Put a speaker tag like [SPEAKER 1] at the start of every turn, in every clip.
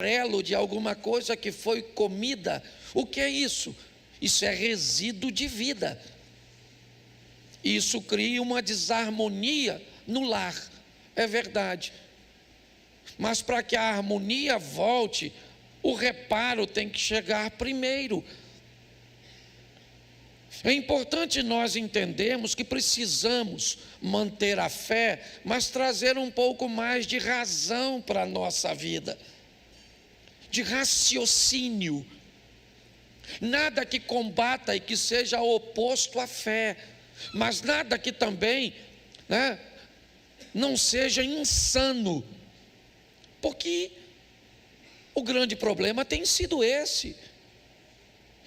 [SPEAKER 1] farelo de alguma coisa que foi comida. O que é isso? Isso é resíduo de vida. Isso cria uma desarmonia no lar, é verdade. Mas para que a harmonia volte, o reparo tem que chegar primeiro. É importante nós entendermos que precisamos manter a fé, mas trazer um pouco mais de razão para a nossa vida, de raciocínio. Nada que combata e que seja oposto à fé, mas nada que também, não seja insano, porque o grande problema tem sido esse.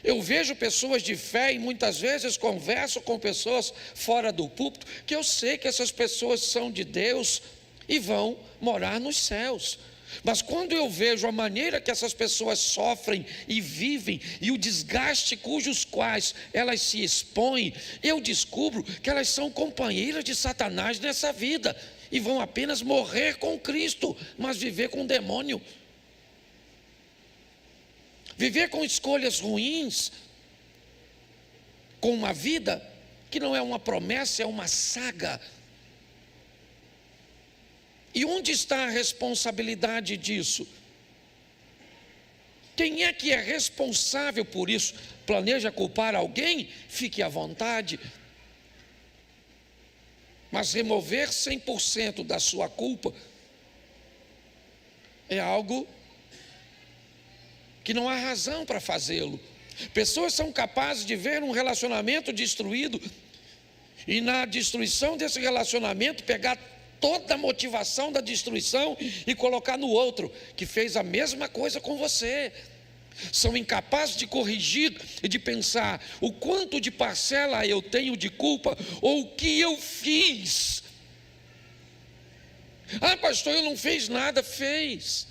[SPEAKER 1] Eu vejo pessoas de fé e muitas vezes converso com pessoas fora do púlpito, que eu sei que essas pessoas são de Deus e vão morar nos céus. Mas quando eu vejo a maneira que essas pessoas sofrem e vivem, e o desgaste cujos quais elas se expõem, eu descubro que elas são companheiras de Satanás nessa vida, e vão apenas morrer com Cristo, mas viver com o demônio. Viver com escolhas ruins, com uma vida que não é uma promessa, é uma saga. E onde está a responsabilidade disso? Quem é que é responsável por isso? Planeja culpar alguém? Fique à vontade. Mas remover 100% da sua culpa é algo que não há razão para fazê-lo. Pessoas são capazes de ver um relacionamento destruído e na destruição desse relacionamento pegar toda a motivação da destruição e colocar no outro, que fez a mesma coisa com você. São incapazes de corrigir e de pensar o quanto de parcela eu tenho de culpa ou o que eu fiz. Ah, pastor, eu não fiz nada. Fez.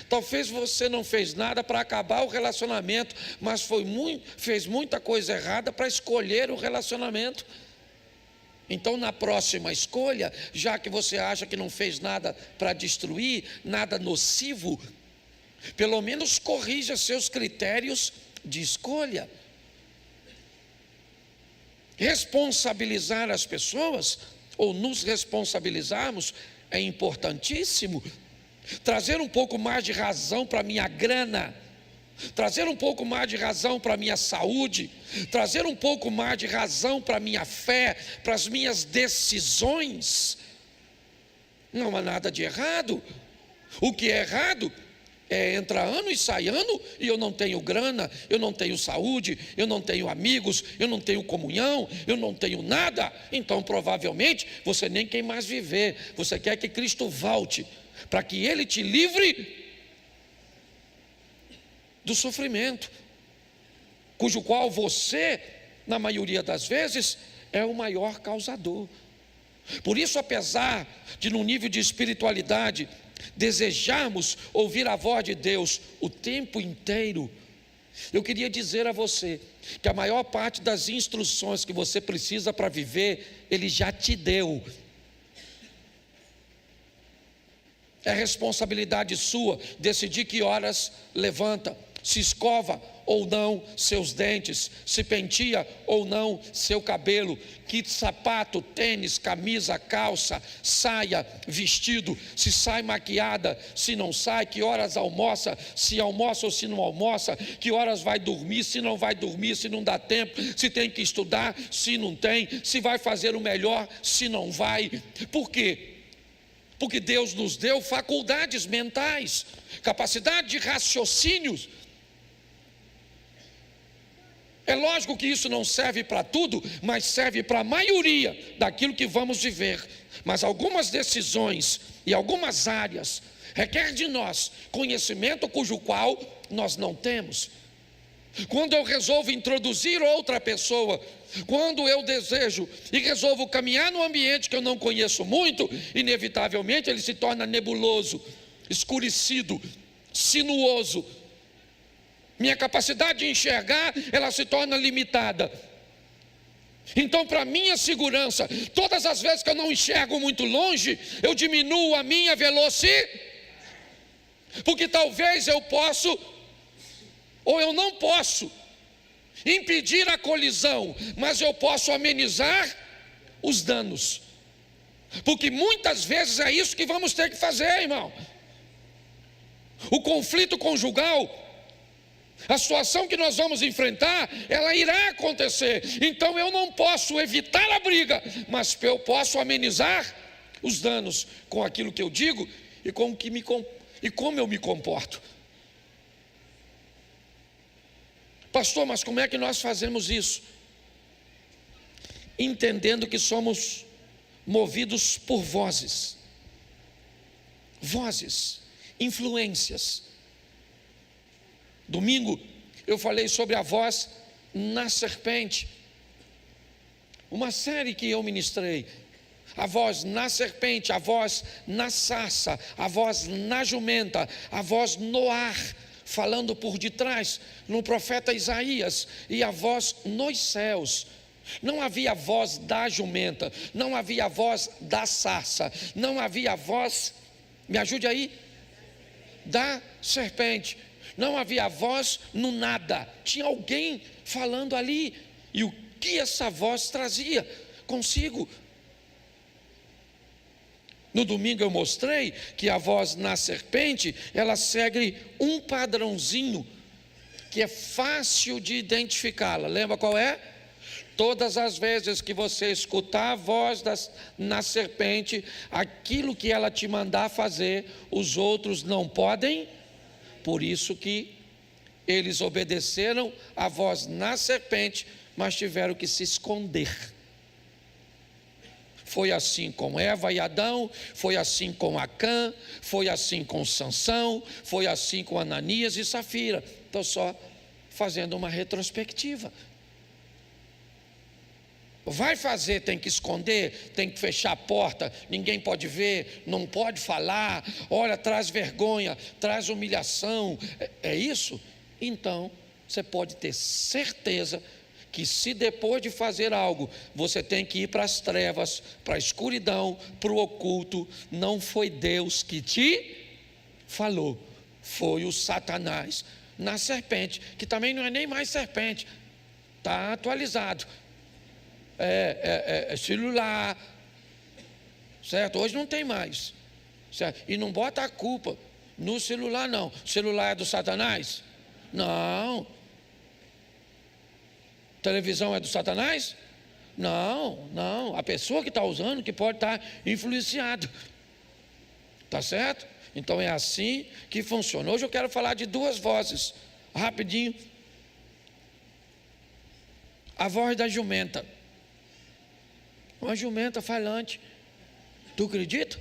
[SPEAKER 1] Talvez você não fez nada para acabar o relacionamento, mas fez muita coisa errada para escolher o relacionamento. Então, na próxima escolha, já que você acha que não fez nada para destruir, nada nocivo, pelo menos corrija seus critérios de escolha. Responsabilizar as pessoas, ou nos responsabilizarmos, é importantíssimo. Trazer um pouco mais de razão para a minha grana, trazer um pouco mais de razão para a minha saúde, trazer um pouco mais de razão para a minha fé, para as minhas decisões. Não há nada de errado. O que é errado é entrar ano e sai ano e eu não tenho grana, eu não tenho saúde, eu não tenho amigos, eu não tenho comunhão, eu não tenho nada. Então provavelmente você nem quer mais viver. Você quer que Cristo volte para que Ele te livre do sofrimento, cujo qual você, na maioria das vezes, é o maior causador. Por isso, apesar de num nível de espiritualidade desejarmos ouvir a voz de Deus o tempo inteiro, eu queria dizer a você que a maior parte das instruções que você precisa para viver, Ele já te deu. É responsabilidade sua decidir que horas levanta, se escova ou não seus dentes, se penteia ou não seu cabelo, que sapato, tênis, camisa, calça, saia, vestido, se sai maquiada, se não sai, que horas almoça, se almoça ou se não almoça, que horas vai dormir, se não vai dormir, se não dá tempo, se tem que estudar, se não tem, se vai fazer o melhor, se não vai. Por quê? Porque Deus nos deu faculdades mentais, capacidade de raciocínios. É lógico que isso não serve para tudo, mas serve para a maioria daquilo que vamos viver. Mas algumas decisões e algumas áreas requer de nós conhecimento cujo qual nós não temos. Quando eu resolvo introduzir outra pessoa, quando eu desejo e resolvo caminhar num ambiente que eu não conheço muito, inevitavelmente ele se torna nebuloso, escurecido, sinuoso. Minha capacidade de enxergar, ela se torna limitada. Então, para minha segurança, todas as vezes que eu não enxergo muito longe, eu diminuo a minha velocidade. Porque talvez eu posso, ou eu não posso, impedir a colisão, mas eu posso amenizar os danos. Porque muitas vezes é isso que vamos ter que fazer, irmão. O conflito conjugal, a situação que nós vamos enfrentar, ela irá acontecer. Então eu não posso evitar a briga, mas eu posso amenizar os danos com aquilo que eu digo e como eu me comporto. Pastor, mas como é que nós fazemos isso? Entendendo que somos movidos por vozes, influências. Domingo eu falei sobre a voz na serpente, uma série que eu ministrei. A voz na serpente, a voz na sarça, a voz na jumenta, a voz no ar, falando por detrás, no profeta Isaías, e a voz nos céus. Não havia voz da jumenta, não havia voz da sarça, não havia voz, me ajude aí, da serpente. Não havia voz no nada, tinha alguém falando ali. E o que essa voz trazia consigo? No domingo eu mostrei que a voz na serpente, ela segue um padrãozinho que é fácil de identificá-la. Lembra qual é? Todas as vezes que você escutar a voz na serpente, aquilo que ela te mandar fazer, os outros não podem. Por isso que eles obedeceram a voz na serpente, mas tiveram que se esconder. Foi assim com Eva e Adão, foi assim com Acã, foi assim com Sansão, foi assim com Ananias e Safira. Estou só fazendo uma retrospectiva. Vai fazer, tem que esconder, tem que fechar a porta, ninguém pode ver, não pode falar, olha, traz vergonha, traz humilhação, é isso? Então, você pode ter certeza que se depois de fazer algo, você tem que ir para as trevas, para a escuridão, para o oculto, não foi Deus que te falou, foi o Satanás na serpente, que também não é nem mais serpente, está atualizado. É celular, certo? Hoje não tem mais, certo? E não bota a culpa no celular, não. O celular é do Satanás? Não. Televisão é do Satanás? Não. A pessoa que está usando que pode estar influenciado, tá certo? Então é assim que funciona. Hoje eu quero falar de duas vozes, rapidinho. A voz da jumenta. Uma jumenta falante. Tu acredita?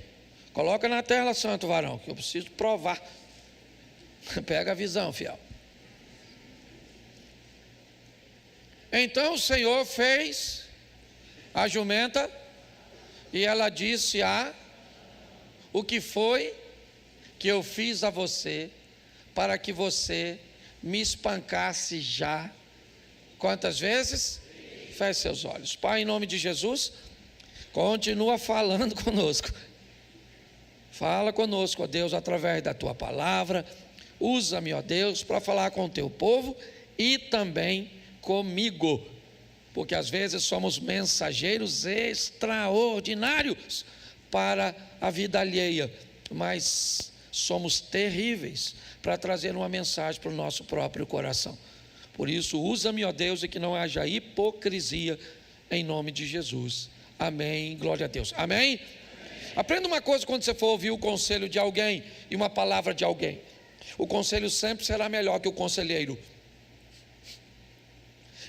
[SPEAKER 1] Coloca na tela, santo varão, que eu preciso provar. Pega a visão, fiel. Então o Senhor fez a jumenta e ela disse: o que foi que eu fiz a você para que você me espancasse já? Quantas vezes? Feche seus olhos. Pai, em nome de Jesus, continua falando conosco. Fala conosco, ó Deus, através da tua palavra. Usa-me, ó Deus, para falar com o teu povo e também comigo, porque às vezes somos mensageiros extraordinários para a vida alheia, mas somos terríveis para trazer uma mensagem para o nosso próprio coração. Por isso, usa-me, ó Deus, e que não haja hipocrisia, em nome de Jesus. Amém, glória a Deus. Amém? Aprenda uma coisa quando você for ouvir o conselho de alguém e uma palavra de alguém: o conselho sempre será melhor que o conselheiro.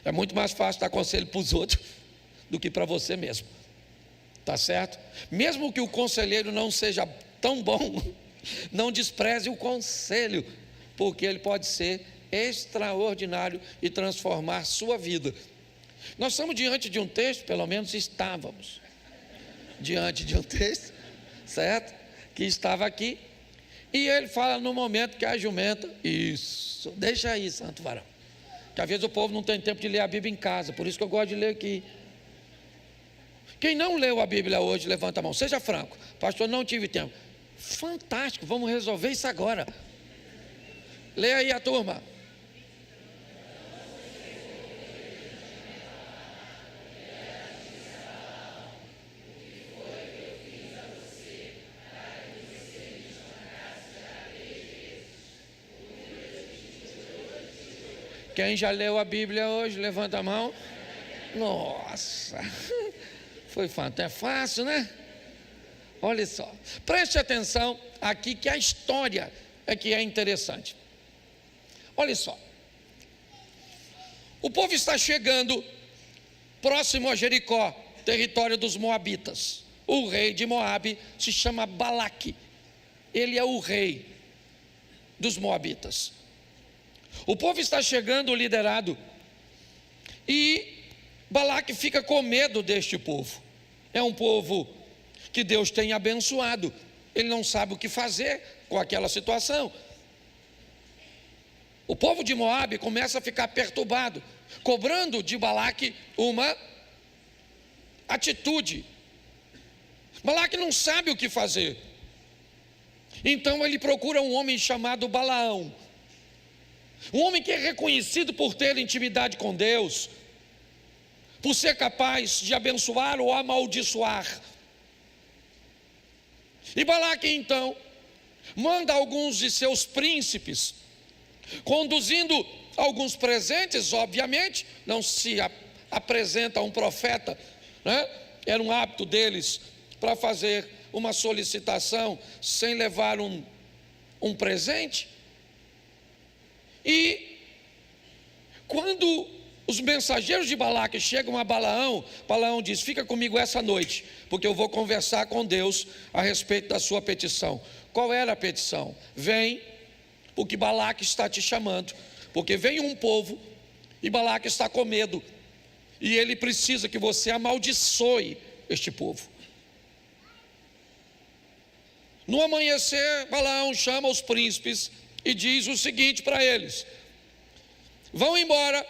[SPEAKER 1] É muito mais fácil dar conselho para os outros do que para você mesmo, tá certo? Mesmo que o conselheiro não seja tão bom, não despreze o conselho, porque ele pode ser extraordinário e transformar sua vida. Nós estamos diante de um texto, pelo menos estávamos diante de um texto, certo? Que estava aqui, e ele fala no momento que a jumenta, isso, deixa aí, santo varão, que às vezes o povo não tem tempo de ler a Bíblia em casa, por isso que eu gosto de ler aqui. Quem não leu a Bíblia hoje, levanta a mão, seja franco: pastor, não tive tempo. Fantástico, vamos resolver isso agora. Lê aí a turma. Quem já leu a Bíblia hoje, levanta a mão. Nossa, foi fantástico. É fácil, né? Olha só, preste atenção aqui que a história é que é interessante. Olha só, o povo está chegando próximo a Jericó, território dos Moabitas. O rei de Moabe se chama Balaque. Ele é o rei dos Moabitas. O povo está chegando liderado e Balaque fica com medo deste povo. É um povo que Deus tem abençoado. Ele não sabe o que fazer com aquela situação. O povo de Moabe começa a ficar perturbado, cobrando de Balaque uma atitude. Balaque não sabe o que fazer. Então ele procura um homem chamado Balaão. Um homem que é reconhecido por ter intimidade com Deus, por ser capaz de abençoar ou amaldiçoar. E Balaque então manda alguns de seus príncipes, conduzindo alguns presentes, obviamente, não se apresenta um profeta, né? Era um hábito deles para fazer uma solicitação sem levar um presente. E quando os mensageiros de Balaque chegam a Balaão, Balaão diz: fica comigo essa noite, porque eu vou conversar com Deus a respeito da sua petição. Qual era a petição? Vem, porque Balaque está te chamando, porque vem um povo e Balaque está com medo, e ele precisa que você amaldiçoe este povo. No amanhecer, Balaão chama os príncipes e diz o seguinte para eles: vão embora,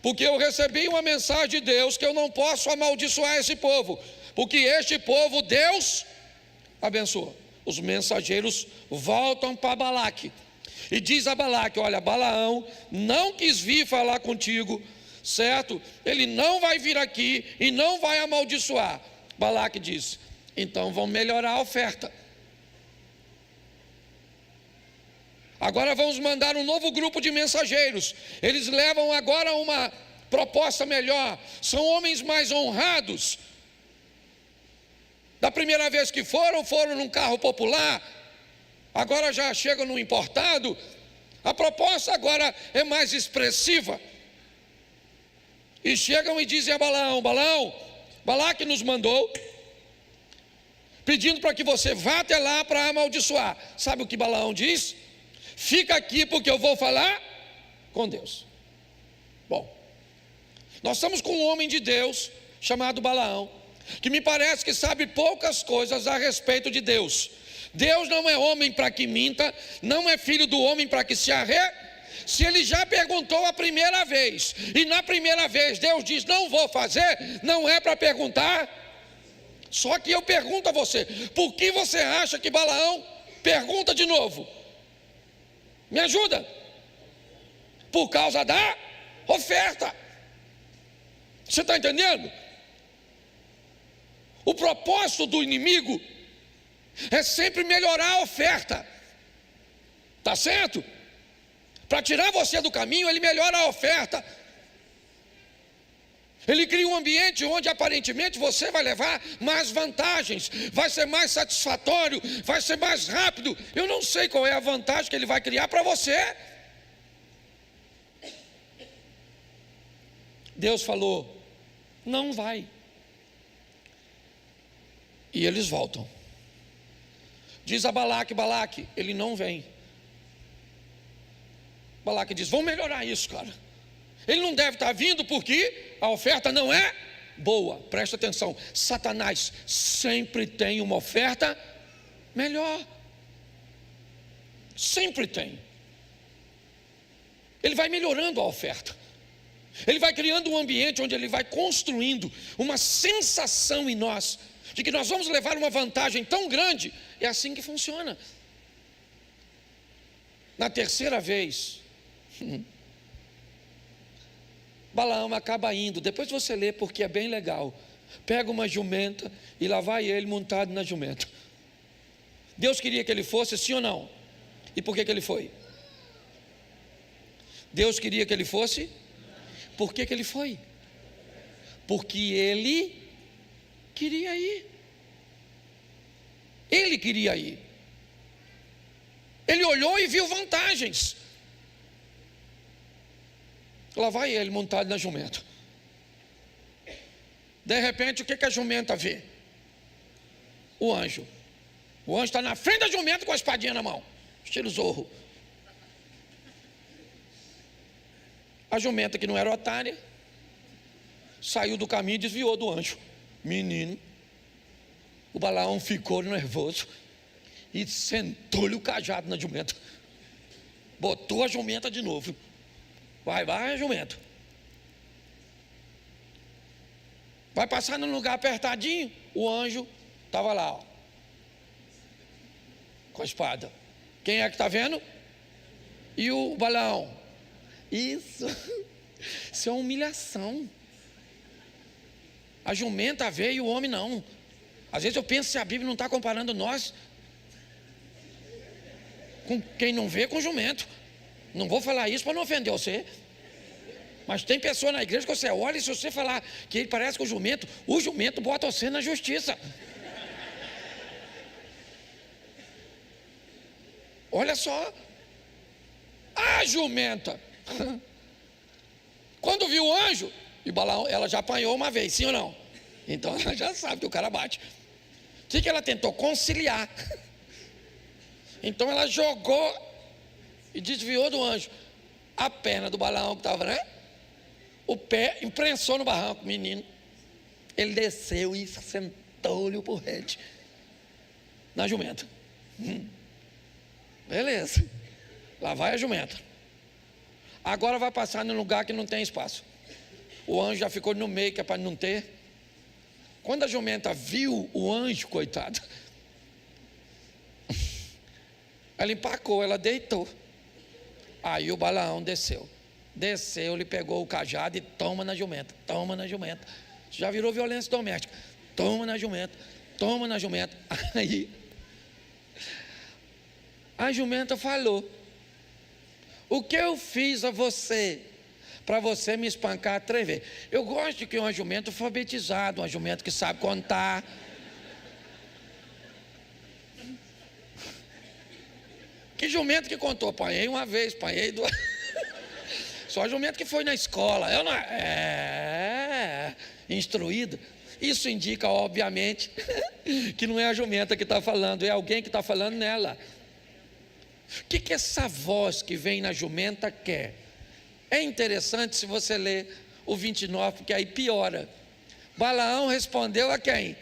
[SPEAKER 1] porque eu recebi uma mensagem de Deus que eu não posso amaldiçoar esse povo, porque este povo Deus abençoa. Os mensageiros voltam para Balaque e diz a Balaque: olha, Balaão não quis vir falar contigo, certo? Ele não vai vir aqui e não vai amaldiçoar. Balaque diz: então vão melhorar a oferta. Agora vamos mandar um novo grupo de mensageiros. Eles levam agora uma proposta melhor. São homens mais honrados. Da primeira vez que foram num carro popular. Agora já chegam no importado. A proposta agora é mais expressiva. E chegam e dizem a Balaão: Balaão, Balaque nos mandou, pedindo para que você vá até lá para amaldiçoar. Sabe o que Balaão diz? Fica aqui porque eu vou falar com Deus. Bom, nós estamos com um homem de Deus chamado Balaão, que me parece que sabe poucas coisas a respeito de Deus. Deus não é homem para que minta, não é filho do homem para que se Se ele já perguntou a primeira vez, e na primeira vez Deus diz não vou fazer, não é para perguntar. Só que eu pergunto a você: por que você acha que Balaão pergunta de novo? Me ajuda. Por causa da oferta. Você está entendendo? O propósito do inimigo é sempre melhorar a oferta. Está certo? Para tirar você do caminho, ele melhora a oferta. Ele cria um ambiente onde aparentemente você vai levar mais vantagens, vai ser mais satisfatório, vai ser mais rápido. Eu não sei qual é a vantagem que ele vai criar para você. Deus falou: não vai. E eles voltam. Diz a Balaque: Balaque, ele não vem. Balaque diz: vamos melhorar isso, cara. Ele não deve estar vindo porque a oferta não é boa. Presta atenção, Satanás sempre tem uma oferta melhor. Sempre tem. Ele vai melhorando a oferta. Ele vai criando um ambiente onde ele vai construindo uma sensação em nós de que nós vamos levar uma vantagem tão grande. É assim que funciona. Na terceira vez, Balaão acaba indo. Depois você lê, porque é bem legal. Pega uma jumenta e lá vai ele montado na jumenta. Deus queria que ele fosse, sim ou não? E por que ele foi? Deus queria que ele fosse? Por que ele foi? Porque ele queria ir. Ele queria ir. Ele olhou e viu vantagens. Lá vai ele montado na jumenta. De repente, o que a jumenta vê? O anjo. O anjo está na frente da jumenta com a espadinha na mão, estilo Zorro. A jumenta, que não era otária, saiu do caminho e desviou do anjo. Menino, o Balaão ficou nervoso e sentou-lhe o cajado na jumenta. Botou a jumenta de novo. Vai, jumento. Vai passar num lugar apertadinho. O anjo estava lá, ó, com a espada. Quem é que está vendo? E o Balaão. Isso é uma humilhação. A jumenta veio e o homem não. Às vezes eu penso se a Bíblia não está comparando nós com quem não vê com jumento. Não vou falar isso para não ofender você. Mas tem pessoa na igreja que você olha e se você falar que ele parece com o jumento bota você na justiça. Olha só. A jumenta, quando viu o anjo, e Balaão, ela já apanhou uma vez, sim ou não? Então ela já sabe que o cara bate. O que ela tentou? Conciliar. Então ela jogou e desviou do anjo. A perna do Balaão que estava, né? O pé imprensou no barranco, menino. Ele desceu e sentou-lhe o porrete na jumenta. Beleza. Lá vai a jumenta. Agora vai passar num lugar que não tem espaço. O anjo já ficou no meio, que é para não ter. Quando a jumenta viu o anjo, coitado, ela empacou, ela deitou. Aí o Balaão desceu. Desceu, ele pegou o cajado e toma na jumenta. Toma na jumenta. Já virou violência doméstica. Toma na jumenta. Toma na jumenta. Aí a jumenta falou: o que eu fiz a você para você me espancar 3 vezes? Eu gosto de que um jumento alfabetizado, um jumento que sabe contar. Que jumento que contou? Apanhei uma vez, apanhei 2. Só jumento que foi na escola. Eu não instruído. Isso indica, obviamente, que não é a jumenta que está falando, é alguém que está falando nela. O que essa voz que vem na jumenta quer? É interessante se você ler o 29, porque aí piora. Balaão respondeu a quem?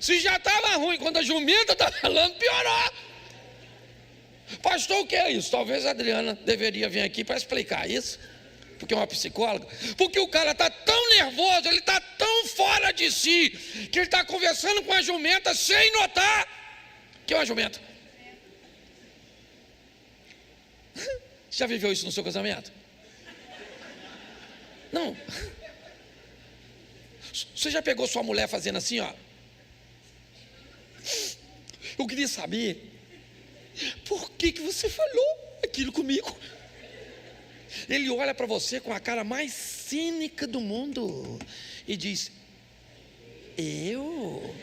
[SPEAKER 1] Se já estava ruim, quando a jumenta está falando, piorou. Pastor, o que é isso? Talvez a Adriana deveria vir aqui para explicar isso, porque é uma psicóloga. Porque o cara está tão nervoso, ele está tão fora de si, que ele está conversando com a jumenta sem notar que é uma jumenta. Já viveu isso no seu casamento? Não. Você já pegou sua mulher fazendo assim, ó? Eu queria saber por que você falou aquilo comigo. Ele olha para você com a cara mais cínica do mundo e diz: eu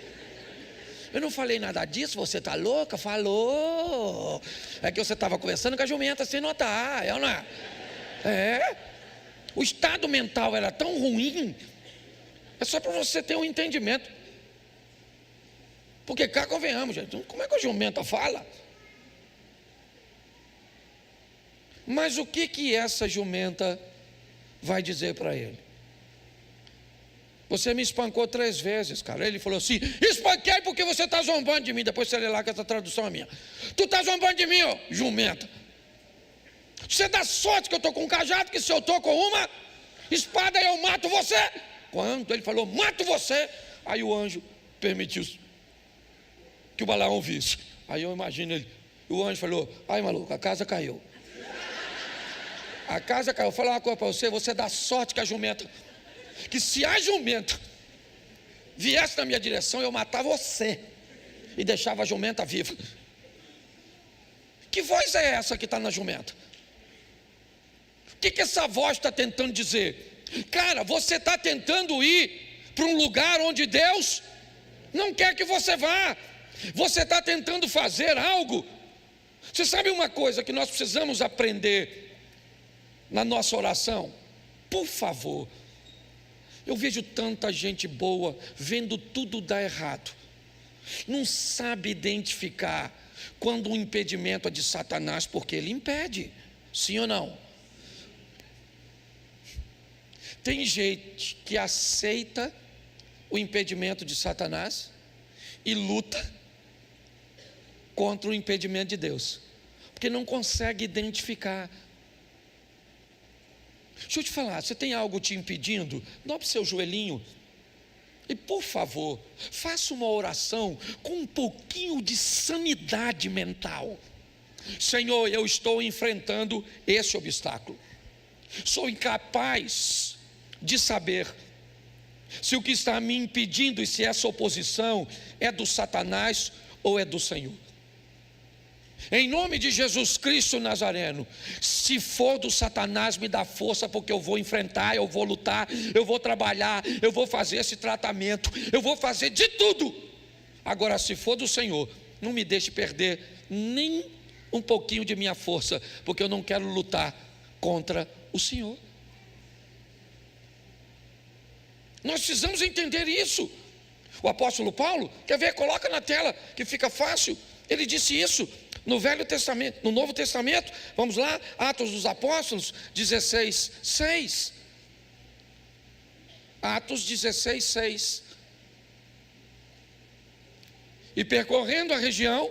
[SPEAKER 1] não falei nada disso, você está louca? Falou. É que você estava conversando com a jumenta sem notar, é ou não é? É. O estado mental era tão ruim. É só para você ter um entendimento. Porque cá convenhamos, gente, como é que a jumenta fala? Mas o que essa jumenta vai dizer para ele? Você me espancou 3 vezes, cara. Ele falou assim: espanquei porque você está zombando de mim. Depois você lê lá que essa tradução é minha. Tu está zombando de mim, ó, jumenta. Você dá sorte que eu estou com um cajado, que se eu estou com uma espada eu mato você. Quando ele falou, mato você, aí o anjo permitiu. que o Balaão visse. Aí eu imagino ele, o anjo falou: ai maluco, a casa caiu. A casa caiu. Eu vou falar uma coisa para você, você dá sorte que a jumenta, que se a jumenta viesse na minha direção, eu matava você e deixava a jumenta viva. Que voz é essa que está na jumenta? O que essa voz está tentando dizer? Cara, você está tentando ir para um lugar onde Deus não quer que você vá. Você está tentando fazer algo. Você sabe uma coisa que nós precisamos aprender na nossa oração? Por favor, eu vejo tanta gente boa vendo tudo dar errado, não sabe identificar quando um impedimento é de Satanás, porque ele impede, sim ou não? Tem gente que aceita o impedimento de Satanás e luta contra o impedimento de Deus, porque não consegue identificar. Deixa eu te falar, você tem algo te impedindo? Dobre seu joelhinho e, por favor, faça uma oração com um pouquinho de sanidade mental. Senhor, eu estou enfrentando esse obstáculo. Sou incapaz de saber se o que está me impedindo e se essa oposição é do Satanás ou é do Senhor. Em nome de Jesus Cristo Nazareno, se for do Satanás, me dá força, porque eu vou enfrentar, eu vou lutar, eu vou trabalhar, eu vou fazer esse tratamento, eu vou fazer de tudo. Agora, se for do Senhor, não me deixe perder nem um pouquinho de minha força, porque eu não quero lutar contra o Senhor. Nós precisamos entender isso. O apóstolo Paulo, quer ver? Coloca na tela que fica fácil. Ele disse isso no Velho Testamento, no Novo Testamento. Vamos lá, Atos dos Apóstolos 16:6. Atos 16:6. E percorrendo a região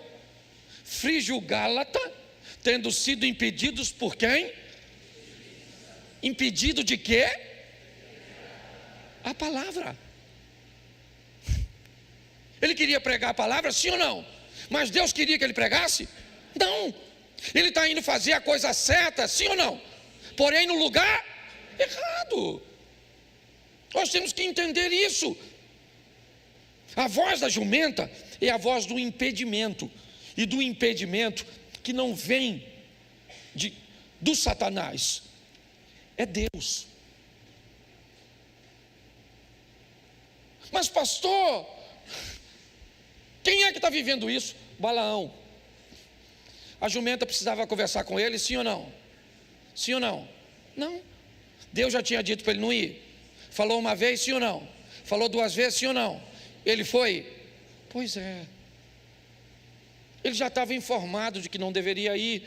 [SPEAKER 1] frígio-gálata, tendo sido impedidos por quem? Impedido de quê? A palavra. Ele queria pregar a palavra, sim ou não? Mas Deus queria que ele pregasse? Não. Ele está indo fazer a coisa certa, sim ou não? Porém no lugar errado. Nós temos que entender isso. A voz da jumenta é a voz do impedimento. E do impedimento que não vem do Satanás, é Deus. Mas pastor, quem é que está vivendo isso? Balaão. A jumenta precisava conversar com ele, sim ou não? Sim ou não? Não. Deus já tinha dito para ele não ir. Falou uma vez, sim ou não? Falou duas vezes, sim ou não? Ele foi? Pois é. Ele já estava informado de que não deveria ir.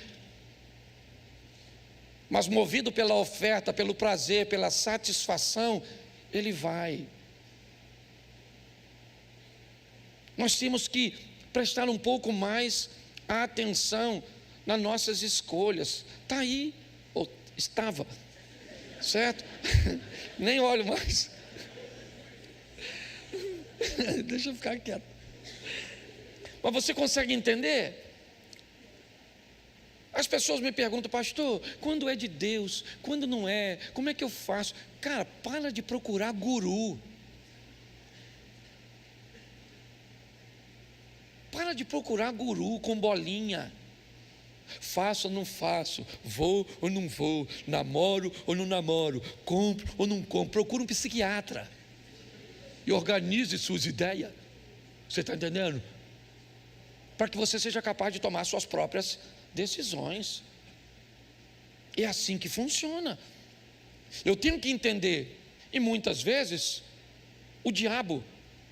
[SPEAKER 1] Mas movido pela oferta, pelo prazer, pela satisfação, ele vai. Nós temos que prestar um pouco mais atenção nas nossas escolhas. Está aí, ou estava, certo? Nem olho mais. Deixa eu ficar quieto. Mas você consegue entender? As pessoas me perguntam, pastor, quando é de Deus, quando não é, como é que eu faço? Cara, para de procurar guru. Para de procurar guru com bolinha. Faço ou não faço, vou ou não vou, namoro ou não namoro, compro ou não compro. Procura um psiquiatra e organize suas ideias. Você está entendendo? Para que você seja capaz de tomar suas próprias decisões. É assim que funciona. Eu tenho que entender. E muitas vezes o diabo.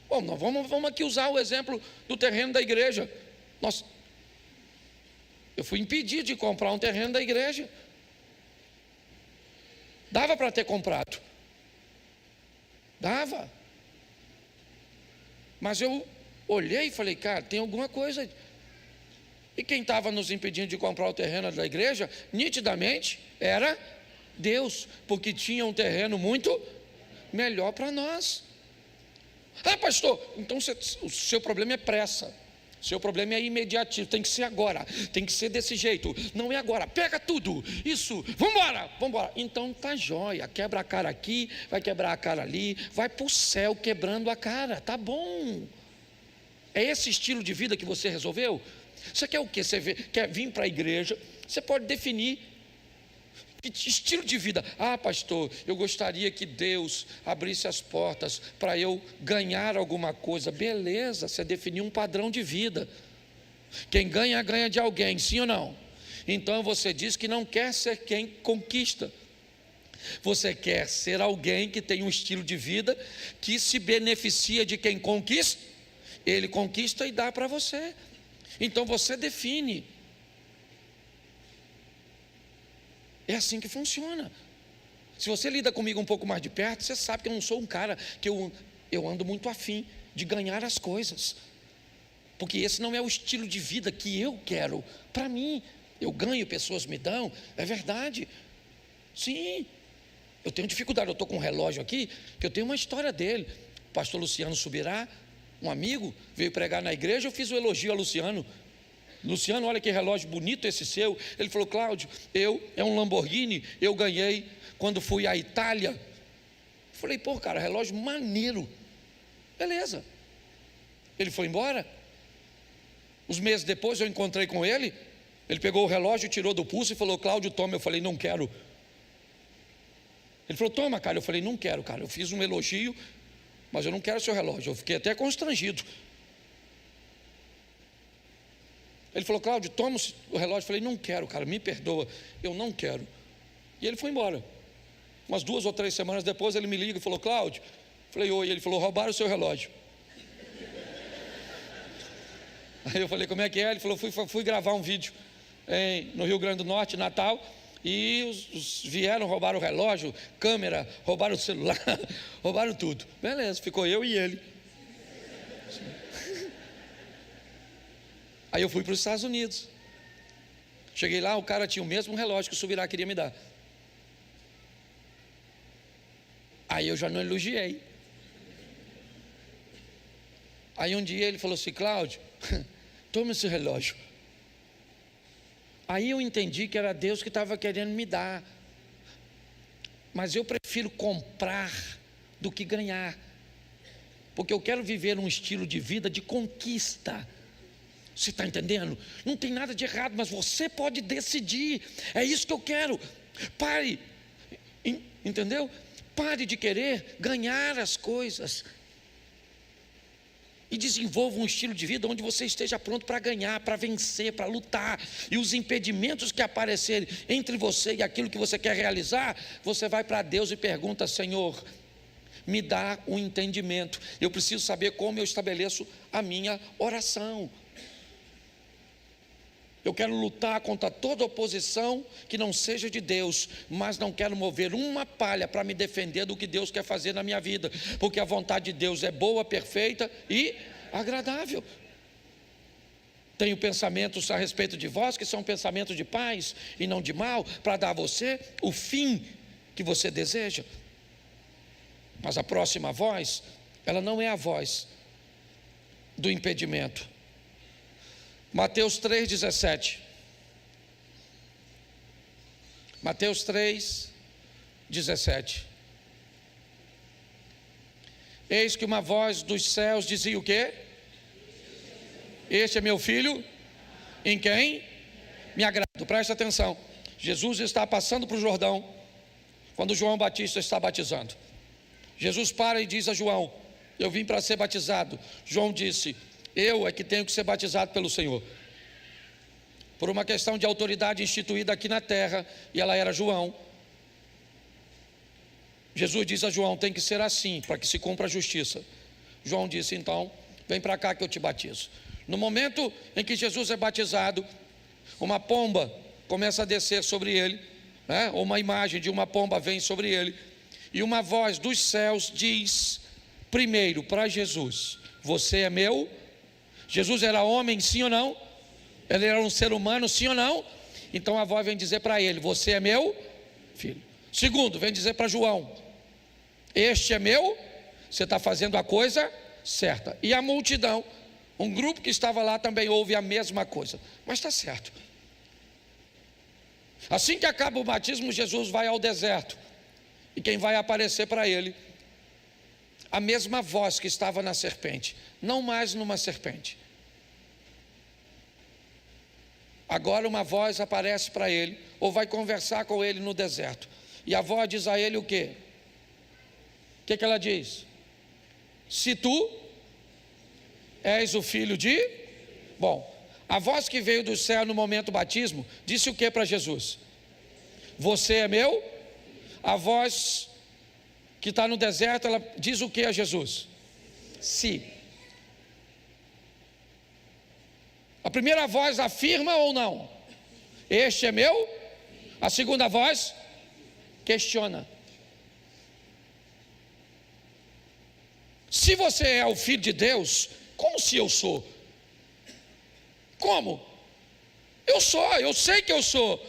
[SPEAKER 1] Bom, nós vamos aqui usar o exemplo do terreno da igreja. Eu fui impedido de comprar um terreno da igreja. Dava para ter comprado. Dava. Mas eu olhei e falei, cara, tem alguma coisa. E quem estava nos impedindo de comprar o terreno da igreja, nitidamente, era Deus, porque tinha um terreno muito melhor para nós. Ah, pastor, então o seu problema é pressa. Seu problema é imediatismo, tem que ser agora, tem que ser desse jeito, não é agora, pega tudo, isso, vambora. Então tá jóia, quebra a cara aqui, vai quebrar a cara ali, vai para o céu quebrando a cara, tá bom. É esse estilo de vida que você resolveu? Você quer o quê? Quer vir para a igreja? Você pode definir que estilo de vida. Ah, pastor, eu gostaria que Deus abrisse as portas para eu ganhar alguma coisa. Beleza, você definiu um padrão de vida. Quem ganha, ganha de alguém, sim ou não? Então você diz que não quer ser quem conquista. Você quer ser alguém que tem um estilo de vida que se beneficia de quem conquista. Ele conquista e dá para você. Então você define. É assim que funciona. Se você lida comigo um pouco mais de perto, você sabe que eu não sou um cara que eu ando muito afim de ganhar as coisas. Porque esse não é o estilo de vida que eu quero. Para mim, eu ganho, pessoas me dão, é verdade. Sim, eu tenho dificuldade, eu estou com um relógio aqui, que eu tenho uma história dele. O pastor Luciano Subirá, um amigo, veio pregar na igreja, eu fiz um elogio a Luciano. Luciano, olha que relógio bonito esse seu. Ele falou, Cláudio, é um Lamborghini, eu ganhei quando fui à Itália. Eu falei, pô, cara, relógio maneiro. Beleza. Ele foi embora. Uns meses depois eu encontrei com ele. Ele pegou o relógio, tirou do pulso e falou, Cláudio, toma. Eu falei, não quero. Ele falou, toma, cara. Eu falei, não quero, cara. Eu fiz um elogio, mas eu não quero seu relógio. Eu fiquei até constrangido. Ele falou, Cláudio, toma o relógio. Eu falei, não quero, cara, me perdoa, eu não quero. E ele foi embora. Umas 2 ou 3 semanas depois ele me liga e falou, Cláudio. Eu falei, oi. Ele falou, roubaram o seu relógio. Aí eu falei, como é que é? Ele falou, fui gravar um vídeo no Rio Grande do Norte, Natal, e vieram, roubaram o relógio, câmera, roubaram o celular, roubaram tudo. Beleza, ficou eu e ele. Aí eu fui para os Estados Unidos. Cheguei lá, o cara tinha o mesmo relógio que o Subirá queria me dar. Aí eu já não elogiei. Aí um dia ele falou assim, Cláudio, toma esse relógio. Aí eu entendi que era Deus que estava querendo me dar. Mas eu prefiro comprar do que ganhar. Porque eu quero viver um estilo de vida de conquista. Você está entendendo? Não tem nada de errado, mas você pode decidir. É isso que eu quero. Pare, entendeu? Pare de querer ganhar as coisas. E desenvolva um estilo de vida onde você esteja pronto para ganhar, para vencer, para lutar. E os impedimentos que aparecerem entre você e aquilo que você quer realizar, você vai para Deus e pergunta, Senhor, me dá um entendimento. Eu preciso saber como eu estabeleço a minha oração. Eu quero lutar contra toda oposição que não seja de Deus, mas não quero mover uma palha para me defender do que Deus quer fazer na minha vida, porque a vontade de Deus é boa, perfeita e agradável. Tenho pensamentos a respeito de vós, que são pensamentos de paz e não de mal, para dar a você o fim que você deseja. Mas a próxima voz, ela não é a voz do impedimento. Mateus 3,17. Mateus 3,17. Eis que uma voz dos céus dizia o quê? Este é meu filho, em quem me agrado. Presta atenção. Jesus está passando para o Jordão, quando João Batista está batizando. Jesus para e diz a João, eu vim para ser batizado. João disse, eu é que tenho que ser batizado pelo Senhor, por uma questão de autoridade instituída aqui na terra, e ela era João. Jesus diz a João, tem que ser assim, para que se cumpra a justiça. João disse, então, vem para cá que eu te batizo. No momento em que Jesus é batizado, uma pomba começa a descer sobre ele, né? Uma imagem de uma pomba vem sobre ele, e uma voz dos céus diz, primeiro para Jesus, você é meu. Jesus era homem, sim ou não? Ele era um ser humano, sim ou não? Então a voz vem dizer para ele, você é meu filho. Segundo, vem dizer para João, este é meu, você está fazendo a coisa certa. E a multidão Um grupo que estava lá também ouve a mesma coisa. Mas está certo. Assim que acaba o batismo, Jesus vai ao deserto. E quem vai aparecer para ele? A mesma voz que estava na serpente. Não mais numa serpente. Agora uma voz aparece para ele, ou vai conversar com ele no deserto. E a voz diz a ele o quê? O que ela diz? Se tu és o filho de... Bom, a voz que veio do céu no momento do batismo, disse o que para Jesus? Você é meu? A voz que está no deserto, ela diz o que a Jesus? Se. A primeira voz afirma ou não? Este é meu? A segunda voz questiona. Se você é o filho de Deus, como se eu sou? Como? Eu sou, eu sei que eu sou.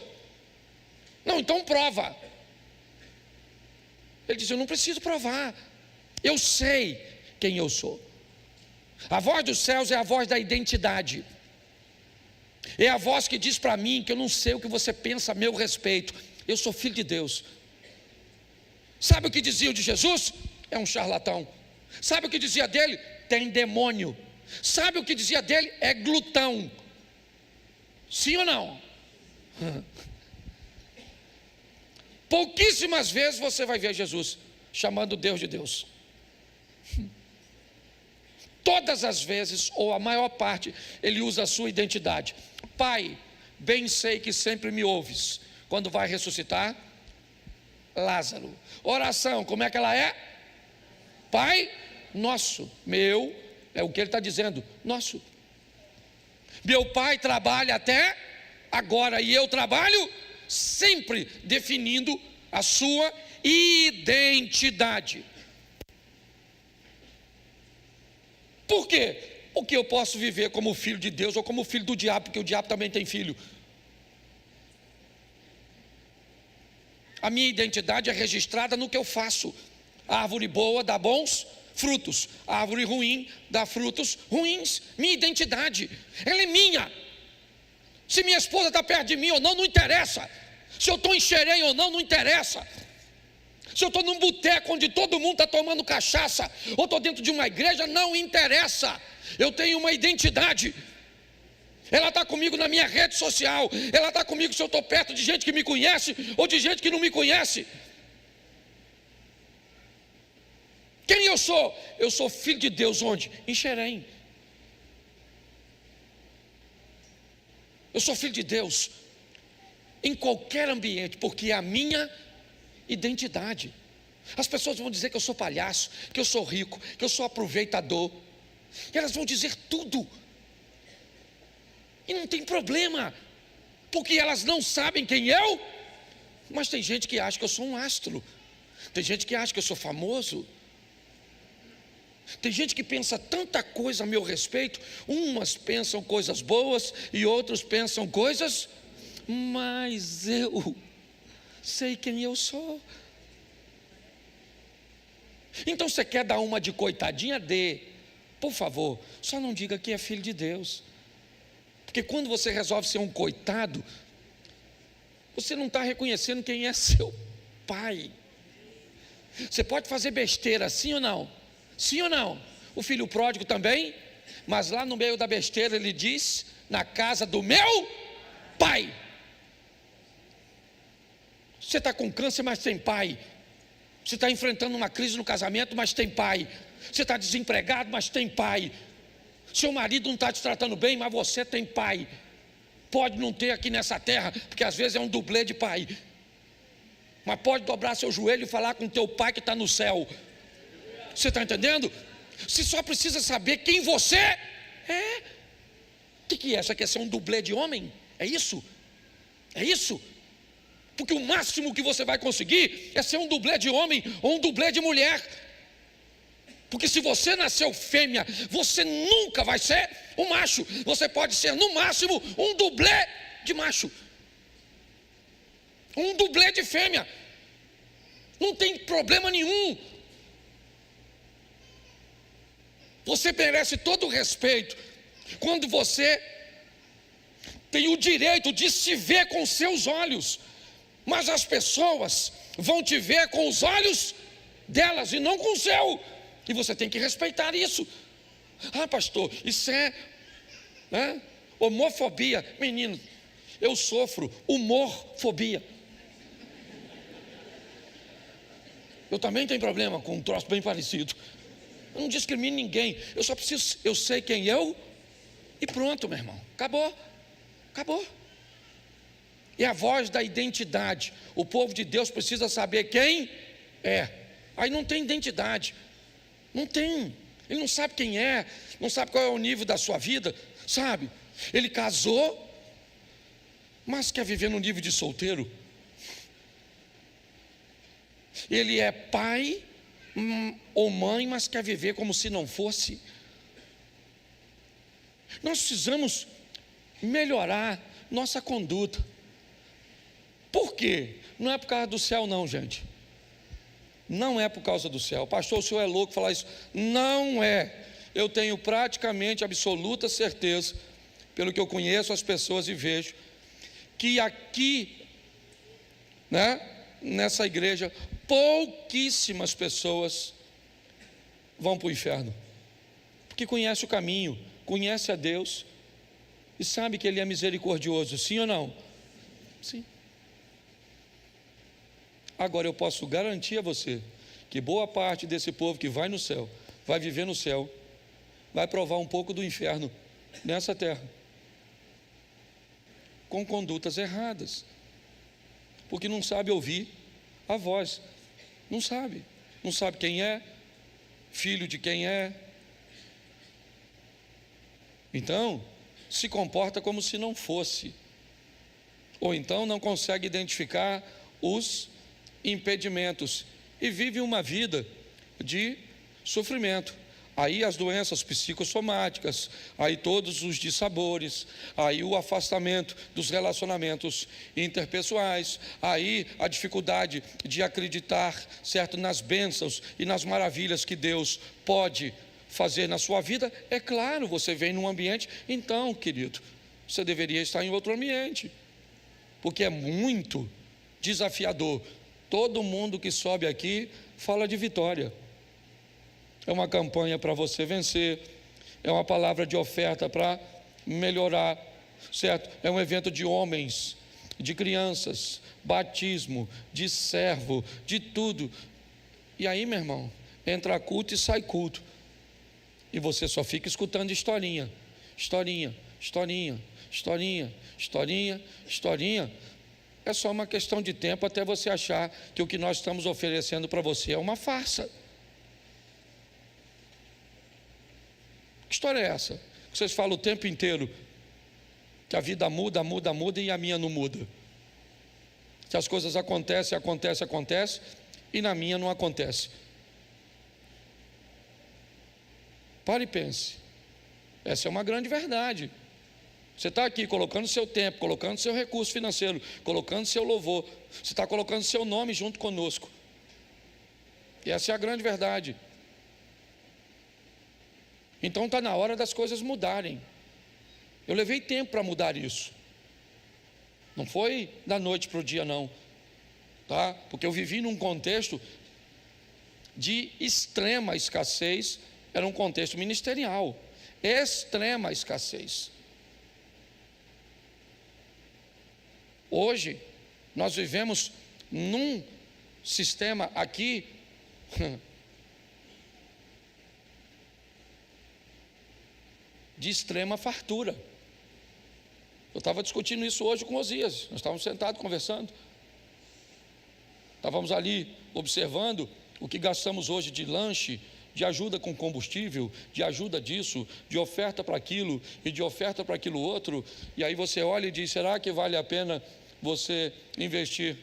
[SPEAKER 1] Não, então prova. Ele diz, eu não preciso provar. Eu sei quem eu sou. A voz dos céus é a voz da identidade. É a voz que diz para mim que eu não sei o que você pensa a meu respeito. Eu sou filho de Deus. Sabe o que dizia de Jesus? É um charlatão. Sabe o que dizia dele? Tem demônio. Sabe o que dizia dele? É glutão. Sim ou não? Pouquíssimas vezes você vai ver Jesus chamando Deus de Deus. Todas as vezes, ou a maior parte, ele usa a sua identidade. Pai, bem sei que sempre me ouves. Quando vai ressuscitar Lázaro. Oração, como é que ela é? Pai nosso, meu, é o que ele está dizendo, nosso. Meu pai trabalha até agora e eu trabalho sempre, definindo a sua identidade. Por quê? Porque eu posso viver como filho de Deus ou como filho do diabo, porque o diabo também tem filho. A minha identidade é registrada no que eu faço. A árvore boa dá bons frutos, a árvore ruim dá frutos ruins. Minha identidade, ela é minha. Se minha esposa está perto de mim ou não, não interessa. Se eu estou em Xerém ou não, não interessa. Se eu estou num boteco onde todo mundo está tomando cachaça, ou estou dentro de uma igreja, não interessa. Eu tenho uma identidade. Ela está comigo na minha rede social. Ela está comigo se eu estou perto de gente que me conhece ou de gente que não me conhece. Quem eu sou? Eu sou filho de Deus onde? Em Xerém. Eu sou filho de Deus em qualquer ambiente, porque é a minha identidade. As pessoas vão dizer que eu sou palhaço, que eu sou rico, que eu sou aproveitador. E elas vão dizer tudo. E não tem problema, porque elas não sabem quem eu. Mas tem gente que acha que eu sou um astro. Tem gente que acha que eu sou famoso. Tem gente que pensa tanta coisa a meu respeito. Umas pensam coisas boas e outros pensam coisas. Mas eu sei quem eu sou. Então você quer dar uma de coitadinha? Dê. Por favor, só não diga que é filho de Deus. Porque quando você resolve ser um coitado, você não está reconhecendo quem é seu pai. Você pode fazer besteira, sim ou não? Sim ou não? O filho pródigo também. Mas lá no meio da besteira ele diz: na casa do meu pai. Você está com câncer, mas tem pai. Você está enfrentando uma crise no casamento, mas tem pai. Você está desempregado, mas tem pai. Seu marido não está te tratando bem, mas você tem pai. Pode não ter aqui nessa terra, porque às vezes é um dublê de pai. Mas pode dobrar seu joelho e falar com teu pai que está no céu. Você está entendendo? Você só precisa saber quem você é. O que é? Você quer ser um dublê de homem? É isso? É isso? Porque o máximo que você vai conseguir é ser um dublê de homem ou um dublê de mulher. Porque se você nasceu fêmea, você nunca vai ser um macho. Você pode ser no máximo um dublê de macho, um dublê de fêmea. Não tem problema nenhum. Você merece todo o respeito. Quando você tem o direito de se ver com seus olhos, mas as pessoas vão te ver com os olhos delas e não com o seu, e você tem que respeitar isso. Ah, pastor, isso é homofobia. Menino, eu sofro humorfobia. Eu também tenho problema com um troço bem parecido. Eu não discrimino ninguém, eu sei quem eu, e pronto, meu irmão, acabou. É a voz da identidade. O povo de Deus precisa saber quem é. Aí não tem identidade, não tem. Ele não sabe quem é, não sabe qual é o nível da sua vida, sabe? Ele casou, mas quer viver no nível de solteiro. Ele é pai ou mãe, mas quer viver como se não fosse. Nós precisamos melhorar nossa conduta. Por quê? Não é por causa do céu não, gente. Não é por causa do céu. Pastor, o senhor é louco falar isso. Não é. Eu tenho praticamente absoluta certeza, pelo que eu conheço as pessoas e vejo, que aqui, nessa igreja, pouquíssimas pessoas vão para o inferno, porque conhece o caminho, conhece a Deus e sabe que Ele é misericordioso, sim ou não? Sim. Agora eu posso garantir a você que boa parte desse povo que vai no céu, vai viver no céu, vai provar um pouco do inferno nessa terra, com condutas erradas, porque não sabe ouvir a voz, não sabe quem é, filho de quem é. Então, se comporta como se não fosse, ou então não consegue identificar os impedimentos e vive uma vida de sofrimento. Aí as doenças psicossomáticas, aí todos os dissabores, aí o afastamento dos relacionamentos interpessoais, aí a dificuldade de acreditar, certo, nas bênçãos e nas maravilhas que Deus pode fazer na sua vida. É claro, você vem num ambiente, então, querido, você deveria estar em outro ambiente, porque é muito desafiador. Todo mundo que sobe aqui fala de vitória. É uma campanha para você vencer, é uma palavra de oferta para melhorar, certo? É um evento de homens, de crianças, batismo, de servo, de tudo. E aí, meu irmão, entra culto e sai culto, e você só fica escutando historinha. É só uma questão de tempo até você achar que o que nós estamos oferecendo para você é uma farsa. Que história é essa? Vocês falam o tempo inteiro que a vida muda e a minha não muda. Que as coisas acontecem e na minha não acontece. Pare e pense. Essa é uma grande verdade. Você está aqui colocando seu tempo, colocando seu recurso financeiro, colocando seu louvor, você está colocando seu nome junto conosco. E essa é a grande verdade. Então está na hora das coisas mudarem. Eu levei tempo para mudar isso. Não foi da noite para o dia não, tá? Porque eu vivi num contexto de extrema escassez, era um contexto ministerial, extrema escassez. Hoje, nós vivemos num sistema aqui de extrema fartura. Eu estava discutindo isso hoje com Osias, nós estávamos sentados conversando, estávamos ali observando o que gastamos hoje de lanche, de ajuda com combustível, de ajuda disso, de oferta para aquilo e de oferta para aquilo outro, e aí você olha e diz, será que vale a pena você investir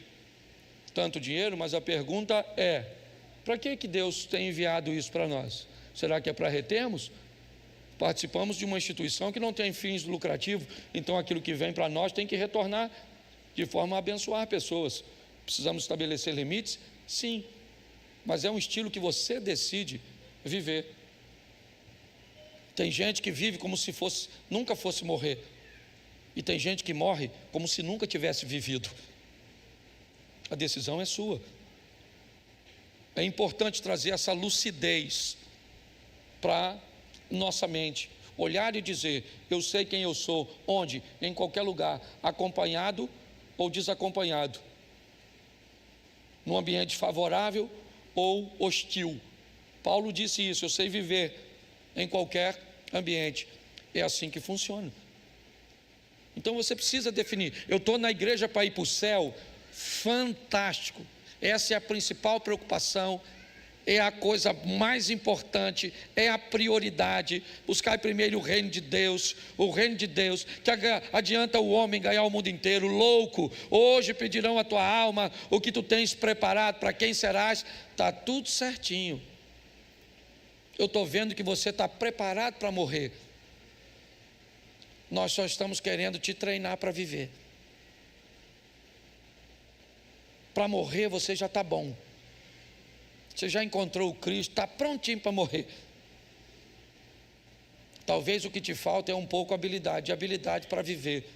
[SPEAKER 1] tanto dinheiro? Mas a pergunta é, para que Deus tem enviado isso para nós? Será que é para retermos? Participamos de uma instituição que não tem fins lucrativos, então aquilo que vem para nós tem que retornar de forma a abençoar pessoas. Precisamos estabelecer limites? Sim, mas é um estilo que você decide viver. Tem gente que vive como se nunca fosse morrer. E tem gente que morre como se nunca tivesse vivido. A decisão é sua. É importante trazer essa lucidez para nossa mente. Olhar e dizer, eu sei quem eu sou, onde? Em qualquer lugar, acompanhado ou desacompanhado. Num ambiente favorável ou hostil. Paulo disse isso, eu sei viver em qualquer ambiente. É assim que funciona. Então você precisa definir, eu estou na igreja para ir para o céu? Fantástico. Essa é a principal preocupação, é a coisa mais importante, é a prioridade. Buscar primeiro o reino de Deus, que adianta o homem ganhar o mundo inteiro. Louco, hoje pedirão a tua alma, o que tu tens preparado, para quem serás? Está tudo certinho. Eu estou vendo que você está preparado para morrer. Nós só estamos querendo te treinar para viver. Para morrer você já está bom. Você já encontrou o Cristo, está prontinho para morrer. Talvez o que te falta é um pouco habilidade para viver.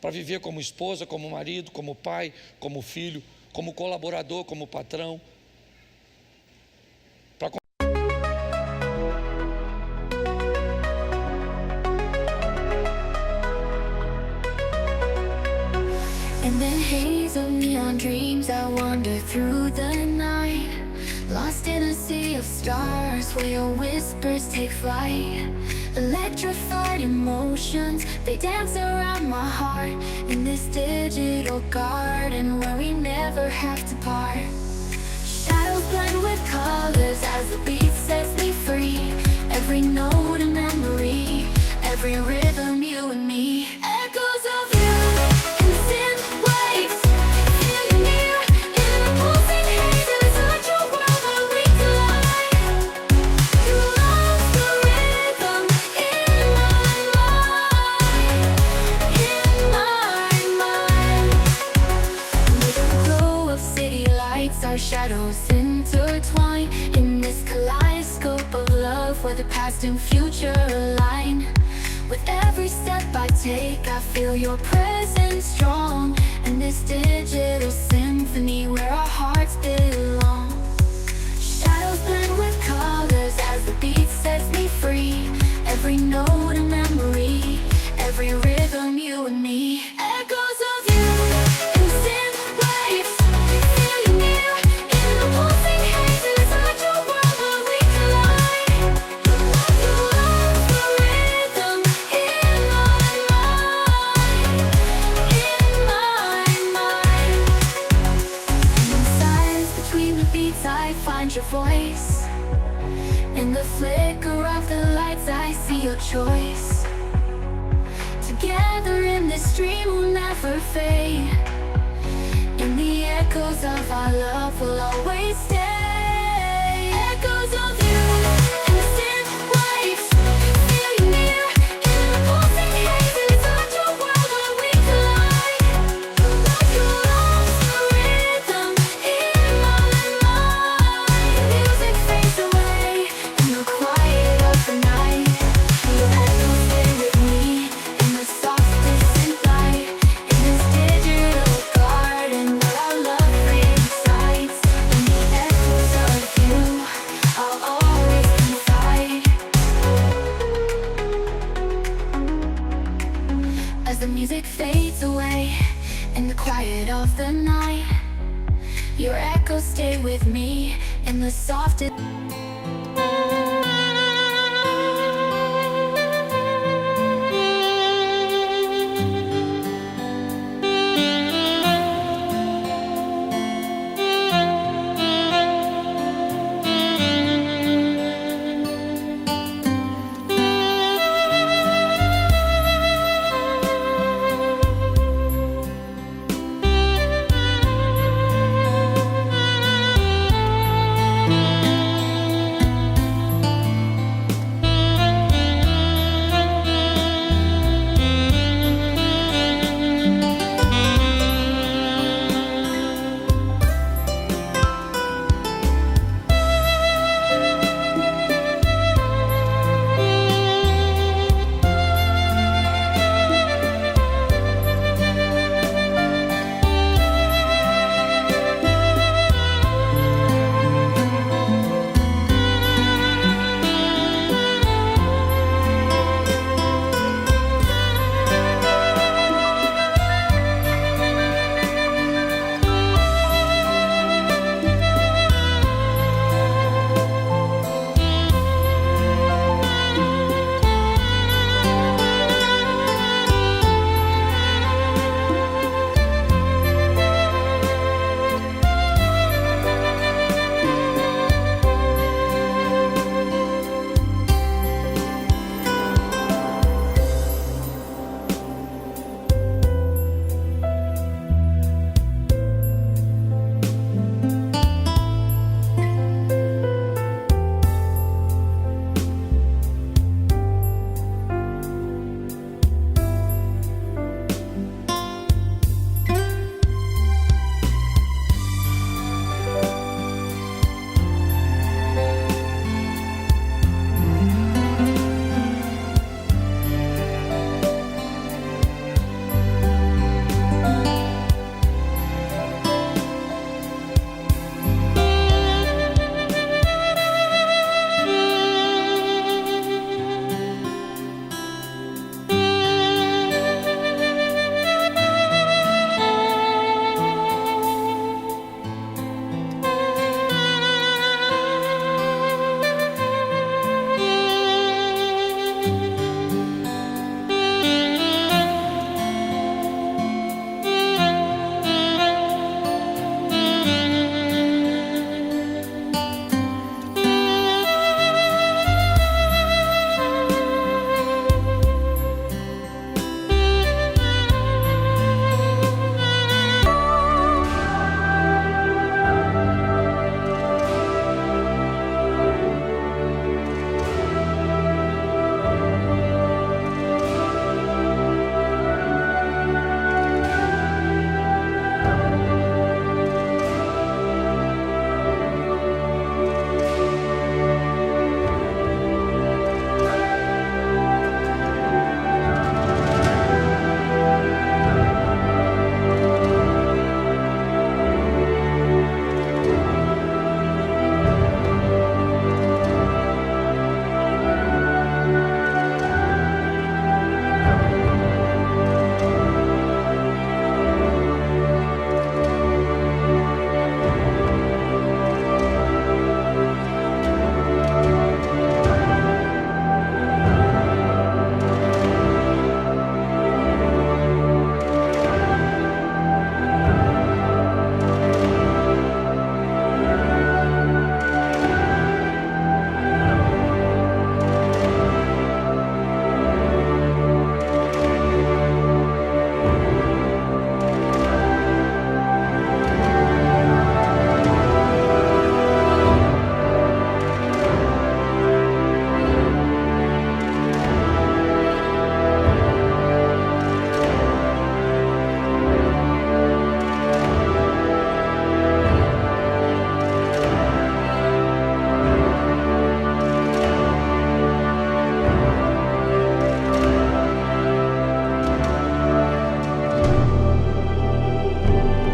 [SPEAKER 1] Para viver como esposa, como marido, como pai, como filho, como colaborador, como patrão.
[SPEAKER 2] In the haze of neon dreams, I wander through the night, lost in a sea of stars where your whispers take flight. Electrified emotions, they dance around my heart, in this digital garden where we never have to part. Shadows blend with colors as the beat sets me free. Every note a memory, every rhythm you and me. Echoes of you in synth waves, feel you near in the pulsing haze. It's such a world where we collide. You lost the rhythm in my mind. With the glow of city lights, our shadows intertwine in this kaleidoscope of love where the past and future align. With every step I take, I feel your presence strong, and this digital symphony where our hearts belong. Shadows blend with colors as the beat sets me free. Every note a memory, every rhythm you and me. Echoes of you in synth waves, feel you near in the pulsing haze. It's such a world where we collide. You lost the rhythm in my mind. And in silence between the beats, I find your voice. In the flicker of the lights, I see your choice. Together in this dream we'll never fade. In the echoes of our love we'll always stay. Echoes of you in synth waves, feel you near in the pulsing haze. It's such a world where we collide. You lost the rhythm in my mind. Music fades away in the quiet of the night. Your echoes stay with me in the softest synth light. In this digital garden where our love resides. In the echoes of you, I'll always confide. As the music fades away in the quiet of the night, your echoes stay with me in the softest